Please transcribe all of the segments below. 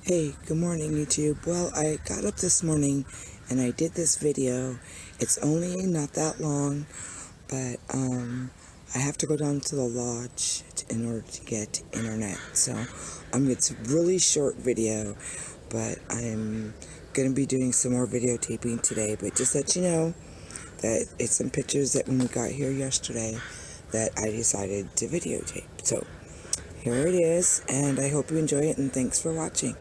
Hey, good morning YouTube. Well, I got up this morning and I did this video. It's only not that long, but I have to go down to the lodge in order to get internet. So it's a really short video, but I'm going to be doing some more videotaping today. But just let you know that it's some pictures that when we got here yesterday that I decided to videotape. So here it is, and I hope you enjoy it, and thanks for watching.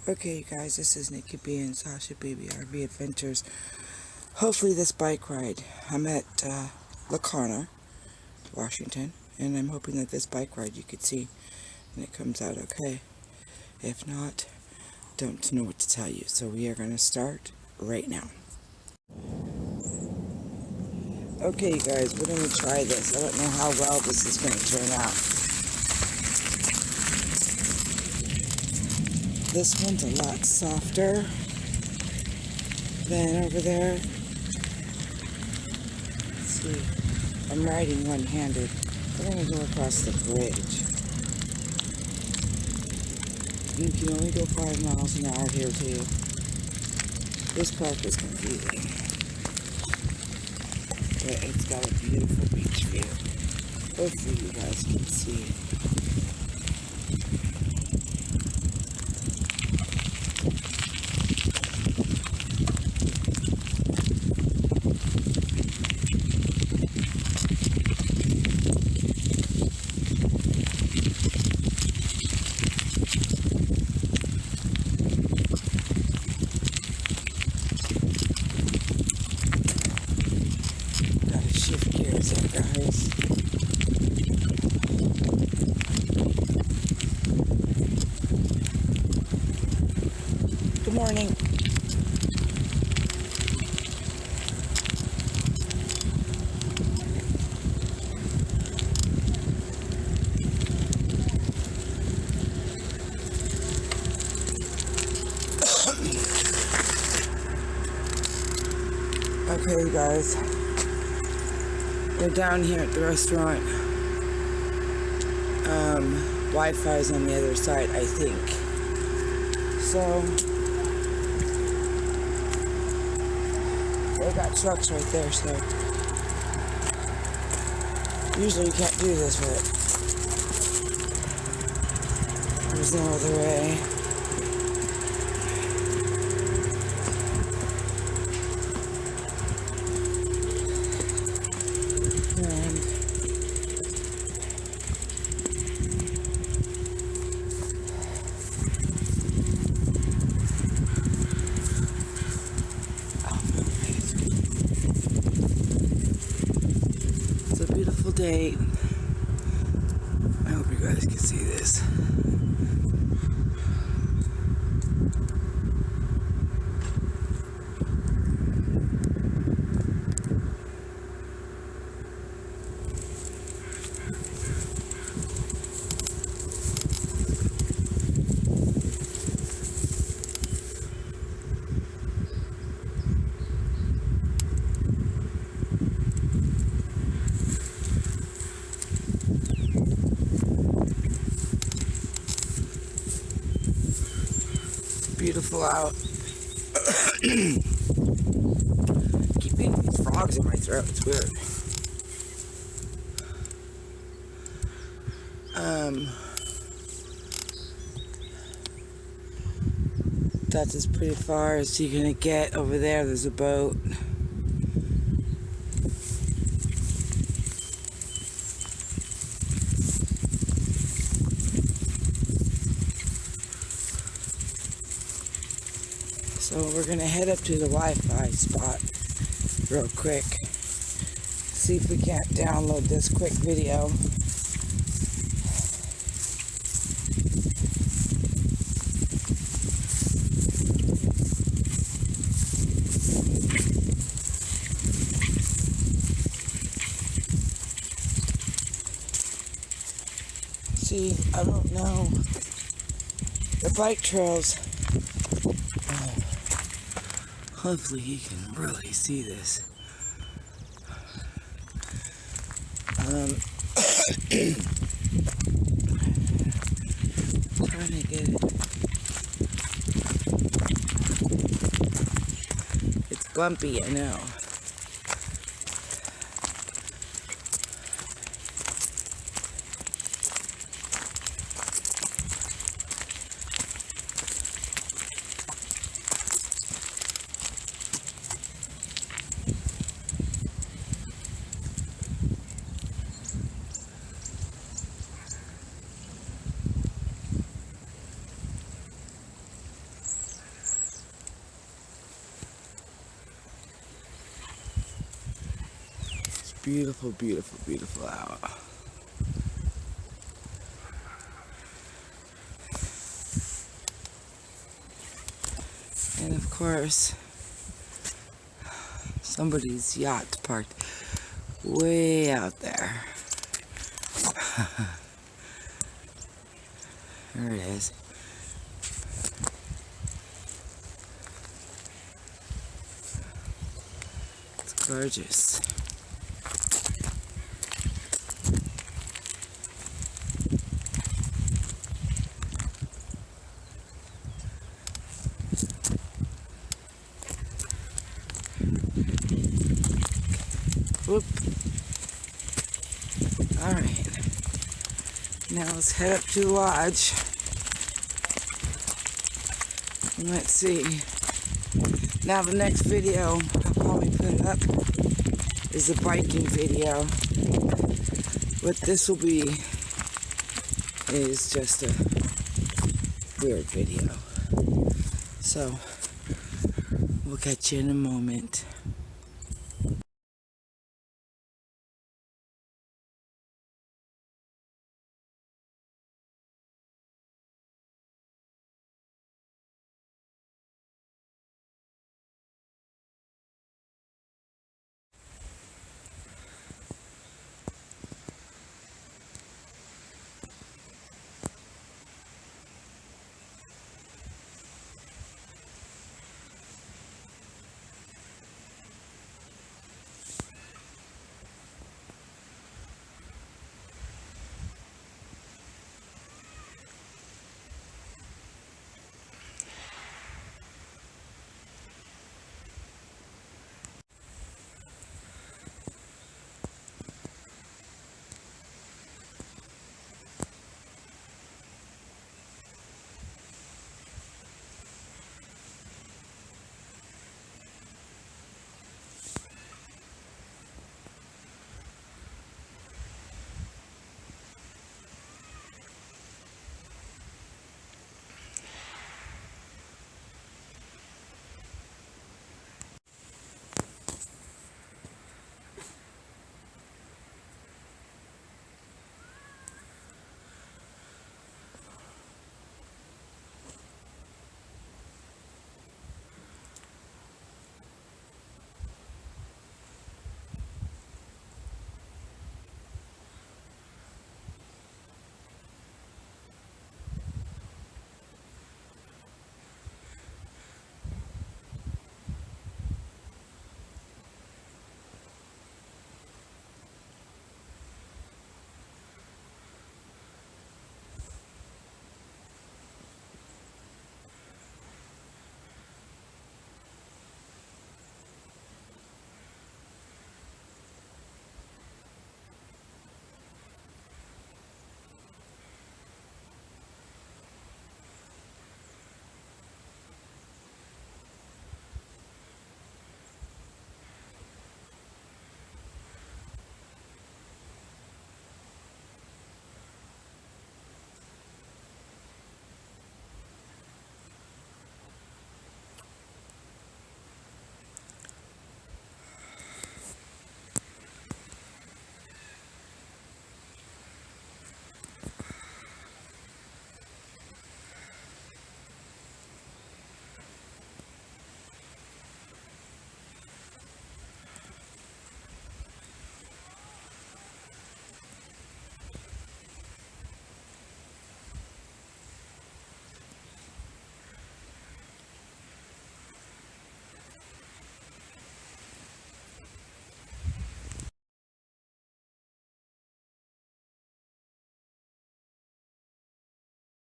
Okay, you guys, this is Nikki B and Sasha Baby RV Adventures. Hopefully this bike ride, I'm at Lacana, Washington, and I'm hoping that this bike ride you could see and it comes out okay. If not, don't know what to tell you. So we are going to start right now. Okay, you guys, we're going to try this. I don't know how well this is going to turn out. This one's a lot softer than over there. Let's see. I'm riding one-handed. We're going to go across the bridge. You can only go 5 miles an hour here too. This park is confusing. But it's got a beautiful beach view. Hopefully you guys can see it. Shift gears there, guys. Good morning. Okay, you guys. We're down here at the restaurant. Wi-Fi's on the other side, I think. So, they got trucks right there, so usually you can't do this with it. There's no other way. Beautiful day. I hope you guys can see this. Beautiful out. Keep getting these frogs in my throat. It's weird. That's as pretty far as you're gonna get. Over there, there's a boat. So we're going to head up to the Wi-Fi spot real quick. See if we can't download this quick video. See, I don't know. The bike trails. Hopefully you can really see this. trying to get it. It's bumpy, I know. Beautiful, beautiful, beautiful out. And of course, somebody's yacht parked way out there. There it is. It's gorgeous. Whoop. Alright. Now let's head up to the lodge. And let's see. Now the next video I'll probably put up is a biking video. What this will be is just a weird video. So we'll catch you in a moment.